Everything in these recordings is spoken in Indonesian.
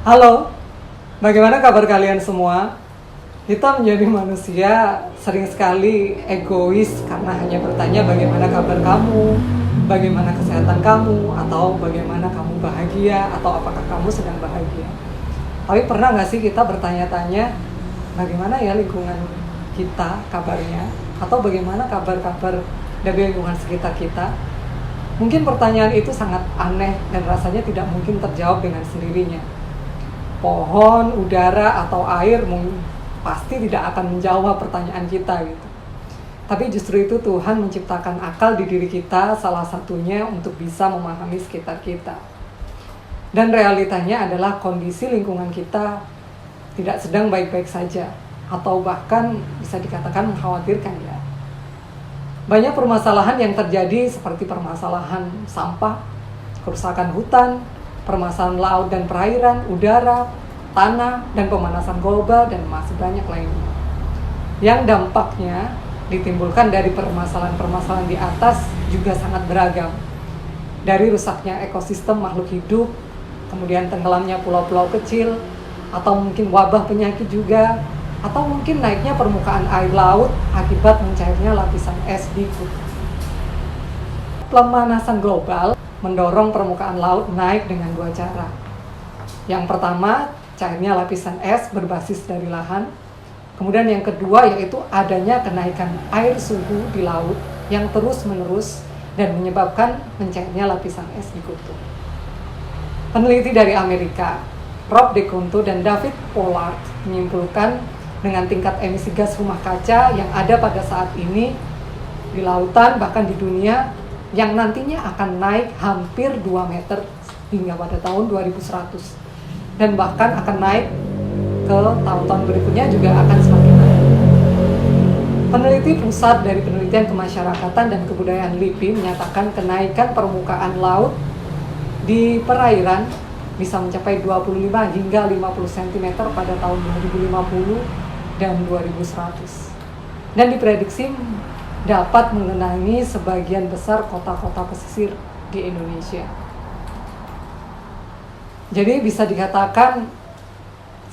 Halo, bagaimana kabar kalian semua? Kita menjadi manusia sering sekali egois karena hanya bertanya bagaimana kabar kamu, bagaimana kesehatan kamu, atau bagaimana kamu bahagia, atau apakah kamu sedang bahagia. Tapi pernah nggak sih kita bertanya-tanya bagaimana ya lingkungan kita kabarnya, atau bagaimana kabar-kabar dari lingkungan sekitar kita? Mungkin pertanyaan itu sangat aneh dan rasanya tidak mungkin terjawab dengan sendirinya. Pohon, udara, atau air pasti tidak akan menjawab pertanyaan kita gitu. Tapi justru itu Tuhan menciptakan akal di diri kita, salah satunya untuk bisa memahami sekitar kita. Dan realitanya adalah kondisi lingkungan kita tidak sedang baik-baik saja, atau bahkan bisa dikatakan mengkhawatirkan ya. Banyak permasalahan yang terjadi seperti permasalahan sampah, kerusakan hutan, permasalahan laut dan perairan, udara, tanah, dan pemanasan global, dan masih banyak lainnya. Yang dampaknya ditimbulkan dari permasalahan-permasalahan di atas juga sangat beragam. Dari rusaknya ekosistem makhluk hidup, kemudian tenggelamnya pulau-pulau kecil, atau mungkin wabah penyakit juga, atau mungkin naiknya permukaan air laut akibat mencairnya lapisan es di kutub. Pemanasan global mendorong permukaan laut naik dengan dua cara. Yang pertama, cairnya lapisan es berbasis dari lahan. Kemudian yang kedua yaitu adanya kenaikan air suhu di laut yang terus-menerus dan menyebabkan mencairnya lapisan es di kutub. Peneliti dari Amerika, Rob DeConto dan David Pollard menyimpulkan dengan tingkat emisi gas rumah kaca yang ada pada saat ini di lautan bahkan di dunia yang nantinya akan naik hampir 2 meter hingga pada tahun 2100 dan bahkan akan naik ke tahun-tahun berikutnya juga akan semakin naik. Peneliti Pusat dari Penelitian Kemasyarakatan dan Kebudayaan LIPI menyatakan kenaikan permukaan laut di perairan bisa mencapai 25 hingga 50 cm pada tahun 2050 dan 2100. Dan diprediksi dapat mengenangi sebagian besar kota-kota pesisir di Indonesia. Jadi bisa dikatakan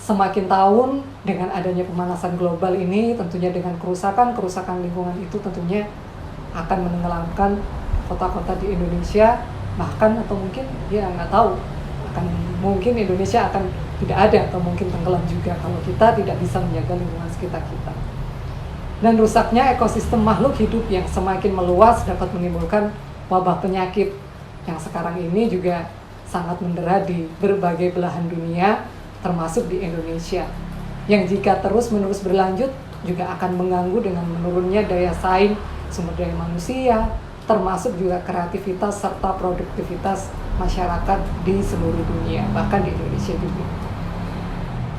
semakin tahun dengan adanya pemanasan global ini, tentunya dengan kerusakan lingkungan itu tentunya akan menenggelamkan kota-kota di Indonesia, bahkan atau mungkin ya nggak tahu, mungkin Indonesia akan tidak ada atau mungkin tenggelam juga kalau kita tidak bisa menjaga lingkungan sekitar kita. Dan rusaknya ekosistem makhluk hidup yang semakin meluas dapat menimbulkan wabah penyakit yang sekarang ini juga sangat mendera di berbagai belahan dunia, termasuk di Indonesia. Yang jika terus-menerus berlanjut juga akan mengganggu dengan menurunnya daya saing sumber daya manusia, termasuk juga kreativitas serta produktivitas masyarakat di seluruh dunia, bahkan di Indonesia juga.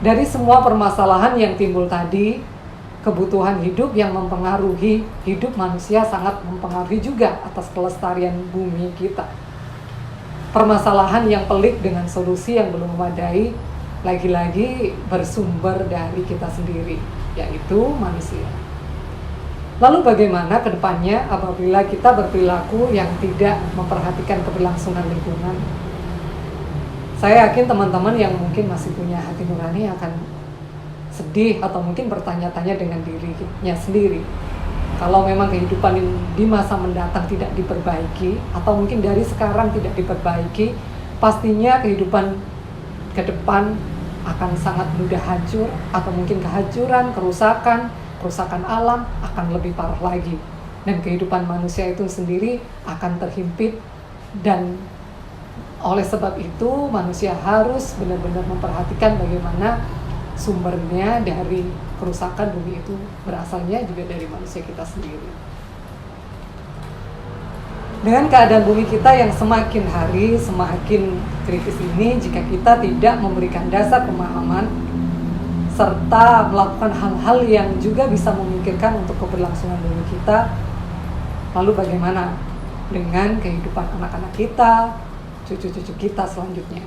Dari semua permasalahan yang timbul tadi, kebutuhan hidup yang mempengaruhi hidup manusia sangat mempengaruhi juga atas kelestarian bumi kita. Permasalahan yang pelik dengan solusi yang belum memadai lagi-lagi bersumber dari kita sendiri, yaitu manusia. Lalu bagaimana ke depannya apabila kita berperilaku yang tidak memperhatikan keberlangsungan lingkungan? Saya yakin teman-teman yang mungkin masih punya hati nurani akan sedih atau mungkin bertanya-tanya dengan dirinya sendiri. Kalau memang kehidupan di masa mendatang tidak diperbaiki atau mungkin dari sekarang tidak diperbaiki, pastinya kehidupan ke depan akan sangat mudah hancur atau mungkin kehancuran, kerusakan alam akan lebih parah lagi. Dan kehidupan manusia itu sendiri akan terhimpit, dan oleh sebab itu manusia harus benar-benar memperhatikan bagaimana sumbernya dari kerusakan bumi itu berasalnya juga dari manusia kita sendiri. Dengan keadaan bumi kita yang semakin hari semakin kritis ini, jika kita tidak memberikan dasar pemahaman serta melakukan hal-hal yang juga bisa memikirkan untuk keberlangsungan bumi kita, lalu bagaimana dengan kehidupan anak-anak kita, cucu-cucu kita selanjutnya?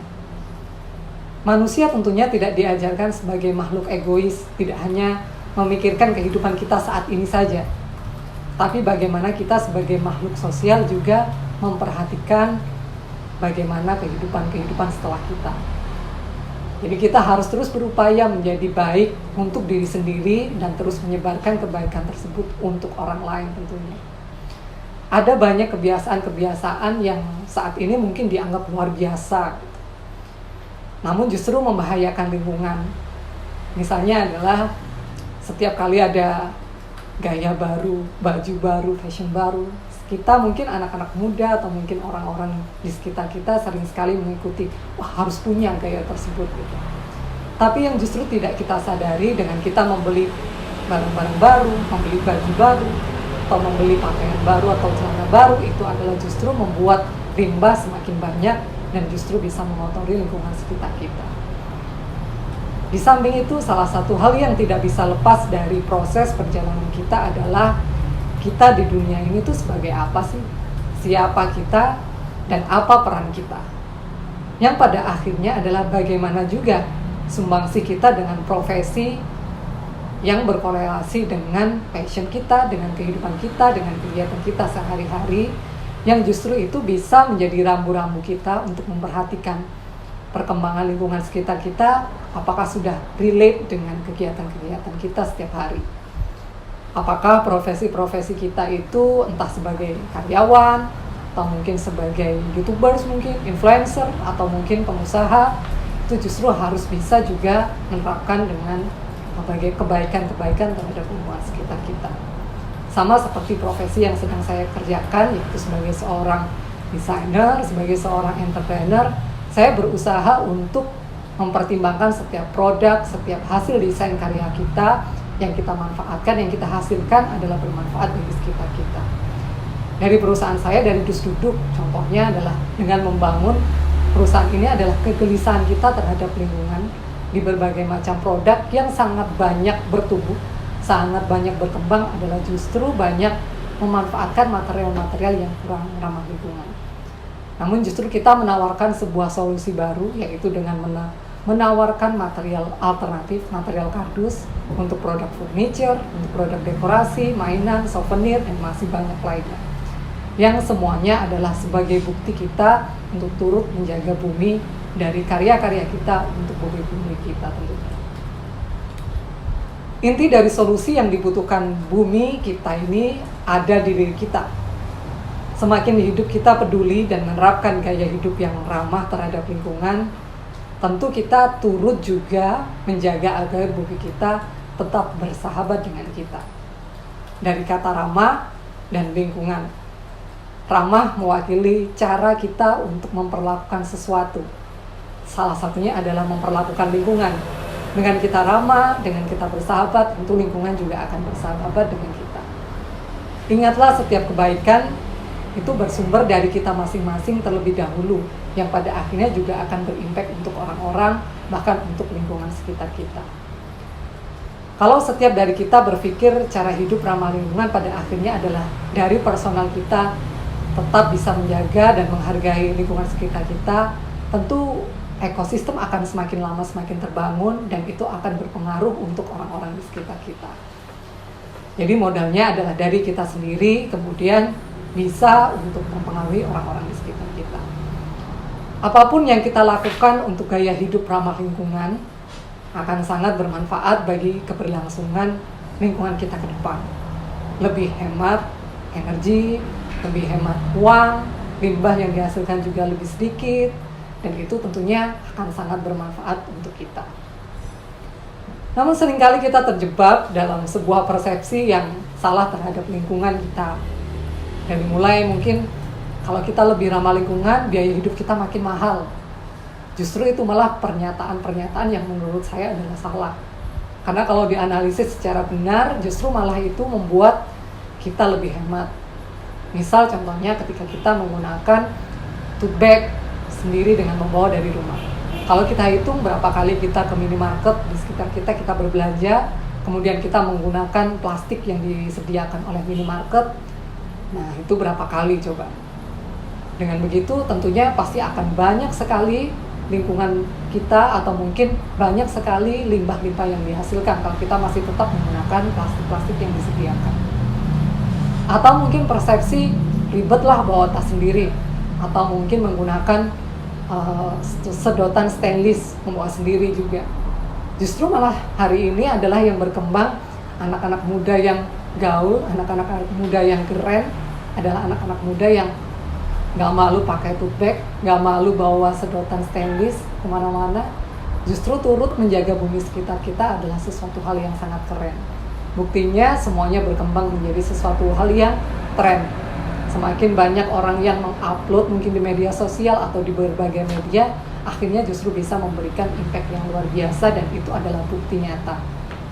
Manusia tentunya tidak diajarkan sebagai makhluk egois, tidak hanya memikirkan kehidupan kita saat ini saja, tapi bagaimana kita sebagai makhluk sosial juga memperhatikan bagaimana kehidupan setelah kita. Jadi kita harus terus berupaya menjadi baik untuk diri sendiri dan terus menyebarkan kebaikan tersebut untuk orang lain tentunya. Ada banyak kebiasaan-kebiasaan yang saat ini mungkin dianggap luar biasa, namun justru membahayakan lingkungan. Misalnya adalah setiap kali ada gaya baru, baju baru, fashion baru, kita mungkin anak-anak muda atau mungkin orang-orang di sekitar kita sering sekali mengikuti, wah harus punya gaya tersebut gitu. Tapi yang justru tidak kita sadari dengan kita membeli barang-barang baru, membeli baju baru, atau membeli pakaian baru atau celana baru, itu adalah justru membuat limbah semakin banyak dan justru bisa mengotori lingkungan sekitar kita. Di samping itu, salah satu hal yang tidak bisa lepas dari proses perjalanan kita adalah kita di dunia ini tuh sebagai apa sih? Siapa kita dan apa peran kita? Yang pada akhirnya adalah bagaimana juga sumbangsi kita dengan profesi yang berkorelasi dengan passion kita, dengan kehidupan kita, dengan kegiatan kita sehari-hari, yang justru itu bisa menjadi rambu-rambu kita untuk memperhatikan perkembangan lingkungan sekitar kita, apakah sudah relate dengan kegiatan-kegiatan kita setiap hari. Apakah profesi-profesi kita itu entah sebagai karyawan, atau mungkin sebagai YouTubers mungkin, influencer, atau mungkin pengusaha, itu justru harus bisa juga menerapkan dengan berbagai kebaikan-kebaikan terhadap lingkungan sekitar kita. Sama seperti profesi yang sedang saya kerjakan, yaitu sebagai seorang desainer, sebagai seorang entrepreneur, saya berusaha untuk mempertimbangkan setiap produk, setiap hasil desain karya kita yang kita manfaatkan, yang kita hasilkan adalah bermanfaat bagi sekitar kita. Dari perusahaan saya, dari Dus Duduk, contohnya adalah dengan membangun perusahaan ini adalah kegelisahan kita terhadap lingkungan di berbagai macam produk yang sangat banyak bertumbuh, sangat banyak berkembang adalah justru banyak memanfaatkan material-material yang kurang ramah lingkungan. Namun justru kita menawarkan sebuah solusi baru, yaitu dengan menawarkan material alternatif, material kardus untuk produk furniture, untuk produk dekorasi, mainan, souvenir, dan masih banyak lainnya. Yang semuanya adalah sebagai bukti kita untuk turut menjaga bumi dari karya-karya kita untuk bumi kita tentunya. Inti dari solusi yang dibutuhkan bumi kita ini ada di diri kita. Semakin hidup kita peduli dan menerapkan gaya hidup yang ramah terhadap lingkungan, tentu kita turut juga menjaga agar bumi kita tetap bersahabat dengan kita. Dari kata ramah dan lingkungan. Ramah mewakili cara kita untuk memperlakukan sesuatu. Salah satunya adalah memperlakukan lingkungan. Dengan kita ramah, dengan kita bersahabat, tentu lingkungan juga akan bersahabat dengan kita. Ingatlah setiap kebaikan itu bersumber dari kita masing-masing terlebih dahulu, yang pada akhirnya juga akan berimpact untuk orang-orang, bahkan untuk lingkungan sekitar kita. Kalau setiap dari kita berpikir cara hidup ramah lingkungan, pada akhirnya adalah dari personal kita tetap bisa menjaga dan menghargai lingkungan sekitar kita, tentu ekosistem akan semakin lama semakin terbangun dan itu akan berpengaruh untuk orang-orang di sekitar kita. Jadi modalnya adalah dari kita sendiri, kemudian bisa untuk mempengaruhi orang-orang di sekitar kita. Apapun yang kita lakukan untuk gaya hidup ramah lingkungan akan sangat bermanfaat bagi keberlangsungan lingkungan kita ke depan. Lebih hemat energi, lebih hemat uang, limbah yang dihasilkan juga lebih sedikit, dan itu tentunya akan sangat bermanfaat untuk kita. Namun seringkali kita terjebak dalam sebuah persepsi yang salah terhadap lingkungan kita. Dari mulai mungkin kalau kita lebih ramah lingkungan, biaya hidup kita makin mahal. Justru itu malah pernyataan-pernyataan yang menurut saya adalah salah. Karena kalau dianalisis secara benar, justru malah itu membuat kita lebih hemat. Misal contohnya ketika kita menggunakan tote bag sendiri dengan membawa dari rumah. Kalau kita hitung berapa kali kita ke minimarket di sekitar kita, kita berbelanja, kemudian kita menggunakan plastik yang disediakan oleh minimarket, nah itu berapa kali coba? Dengan begitu tentunya pasti akan banyak sekali lingkungan kita atau mungkin banyak sekali limbah-limbah yang dihasilkan kalau kita masih tetap menggunakan plastik-plastik yang disediakan. Atau mungkin persepsi ribetlah bawa tas sendiri, atau mungkin menggunakan sedotan stainless membawa sendiri juga. Justru malah hari ini adalah yang berkembang anak-anak muda yang gaul, anak-anak muda yang keren, adalah anak-anak muda yang nggak malu pakai tote bag, nggak malu bawa sedotan stainless kemana-mana. Justru turut menjaga bumi sekitar kita adalah sesuatu hal yang sangat keren. Buktinya semuanya berkembang menjadi sesuatu hal yang tren. Semakin banyak orang yang mengupload mungkin di media sosial atau di berbagai media, akhirnya justru bisa memberikan impact yang luar biasa, dan itu adalah bukti nyata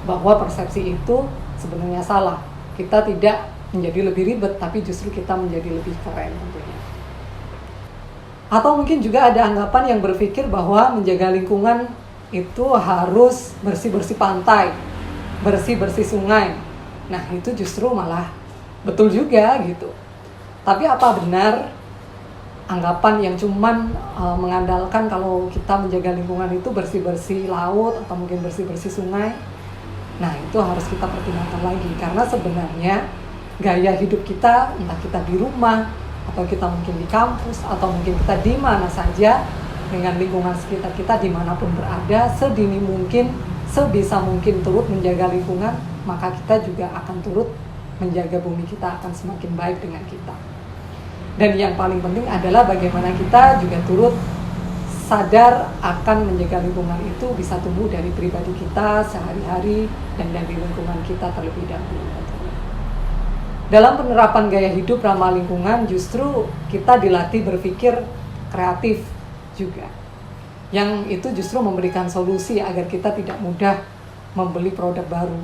bahwa persepsi itu sebenarnya salah. Kita tidak menjadi lebih ribet, tapi justru kita menjadi lebih keren tentunya. Atau mungkin juga ada anggapan yang berpikir bahwa menjaga lingkungan itu harus bersih-bersih pantai, bersih-bersih sungai. Nah, itu justru malah betul juga gitu. Tapi apa benar anggapan yang cuman mengandalkan kalau kita menjaga lingkungan itu bersih-bersih laut atau mungkin bersih-bersih sungai? Nah, itu harus kita pertimbangkan lagi, karena sebenarnya gaya hidup kita, entah kita di rumah atau kita mungkin di kampus atau mungkin kita di mana saja, dengan lingkungan sekitar kita dimanapun berada, sedini mungkin, sebisa mungkin turut menjaga lingkungan, maka kita juga akan turut menjaga bumi kita akan semakin baik dengan kita. Dan yang paling penting adalah bagaimana kita juga turut sadar akan menjaga lingkungan itu bisa tumbuh dari pribadi kita sehari-hari dan dari lingkungan kita terlebih dahulu. Dalam penerapan gaya hidup ramah lingkungan, justru kita dilatih berpikir kreatif juga. Yang itu justru memberikan solusi agar kita tidak mudah membeli produk baru.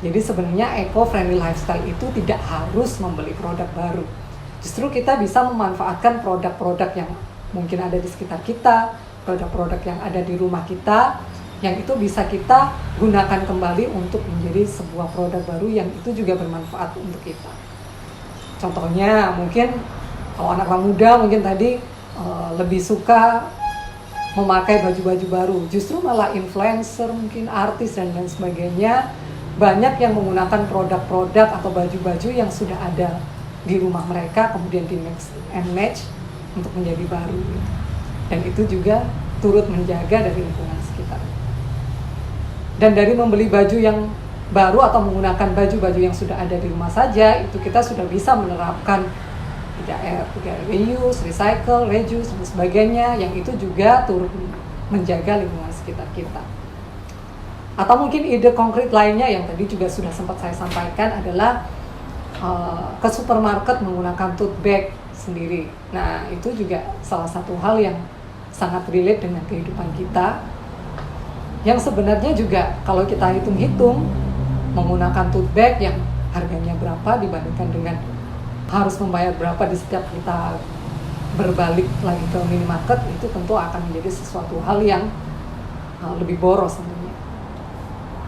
Jadi sebenarnya eco-friendly lifestyle itu tidak harus membeli produk baru. Justru kita bisa memanfaatkan produk-produk yang mungkin ada di sekitar kita, produk-produk yang ada di rumah kita, yang itu bisa kita gunakan kembali untuk menjadi sebuah produk baru yang itu juga bermanfaat untuk kita. Contohnya mungkin kalau anak muda mungkin tadi lebih suka memakai baju-baju baru. Justru malah influencer, mungkin artis dan lain sebagainya, banyak yang menggunakan produk-produk atau baju-baju yang sudah ada di rumah mereka, kemudian di mix and match untuk menjadi baru. Dan itu juga turut menjaga dari lingkungan sekitar. Dan dari membeli baju yang baru atau menggunakan baju-baju yang sudah ada di rumah saja, itu kita sudah bisa menerapkan 3R, reuse, recycle, reduce, dan sebagainya, yang itu juga turut menjaga lingkungan sekitar kita. Atau mungkin ide konkret lainnya yang tadi juga sudah sempat saya sampaikan adalah ke supermarket menggunakan tote bag sendiri. Nah, itu juga salah satu hal yang sangat relate dengan kehidupan kita, yang sebenarnya juga kalau kita hitung-hitung menggunakan tote bag yang harganya berapa dibandingkan dengan harus membayar berapa di setiap kita berbalik lagi ke minimarket, itu tentu akan menjadi sesuatu hal yang lebih boros tentunya.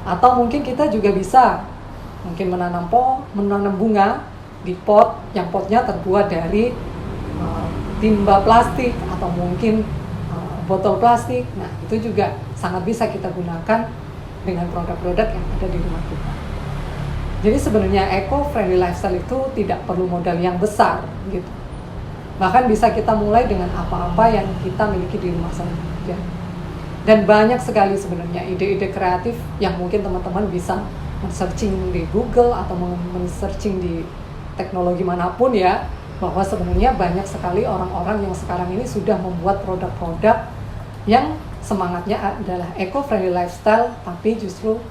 Atau mungkin kita juga bisa mungkin menanam bunga di pot yang potnya terbuat dari timba plastik atau mungkin botol plastik. Nah, itu juga sangat bisa kita gunakan dengan produk-produk yang ada di rumah kita. Jadi sebenarnya eco-friendly lifestyle itu tidak perlu modal yang besar gitu. Bahkan bisa kita mulai dengan apa-apa yang kita miliki di rumah saja. Dan banyak sekali sebenarnya ide-ide kreatif yang mungkin teman-teman bisa men-searching di Google atau men-searching di teknologi manapun ya, bahwa sebenarnya banyak sekali orang-orang yang sekarang ini sudah membuat produk-produk yang semangatnya adalah eco-friendly lifestyle, tapi justru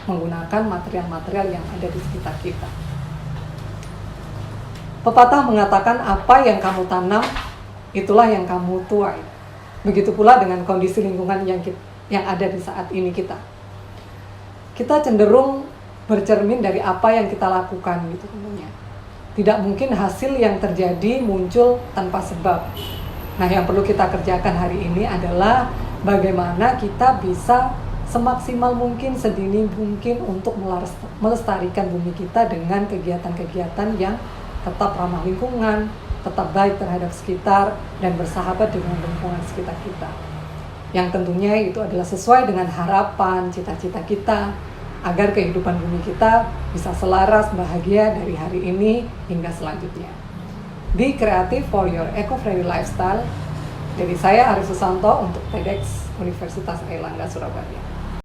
menggunakan material-material yang ada di sekitar kita. Pepatah mengatakan apa yang kamu tanam, itulah yang kamu tuai. Begitu pula dengan kondisi lingkungan yang ada di saat ini kita. Kita cenderung bercermin dari apa yang kita lakukan gitu tentunya. Tidak mungkin hasil yang terjadi muncul tanpa sebab. Nah, yang perlu kita kerjakan hari ini adalah bagaimana kita bisa semaksimal mungkin, sedini mungkin untuk melestarikan bumi kita dengan kegiatan-kegiatan yang tetap ramah lingkungan, tetap baik terhadap sekitar, dan bersahabat dengan lingkungan sekitar kita. Yang tentunya itu adalah sesuai dengan harapan, cita-cita kita, agar kehidupan bumi kita bisa selaras, bahagia dari hari ini hingga selanjutnya. Be creative for your eco-friendly lifestyle. Jadi saya Arif Susanto untuk TEDx Universitas Airlangga Surabaya.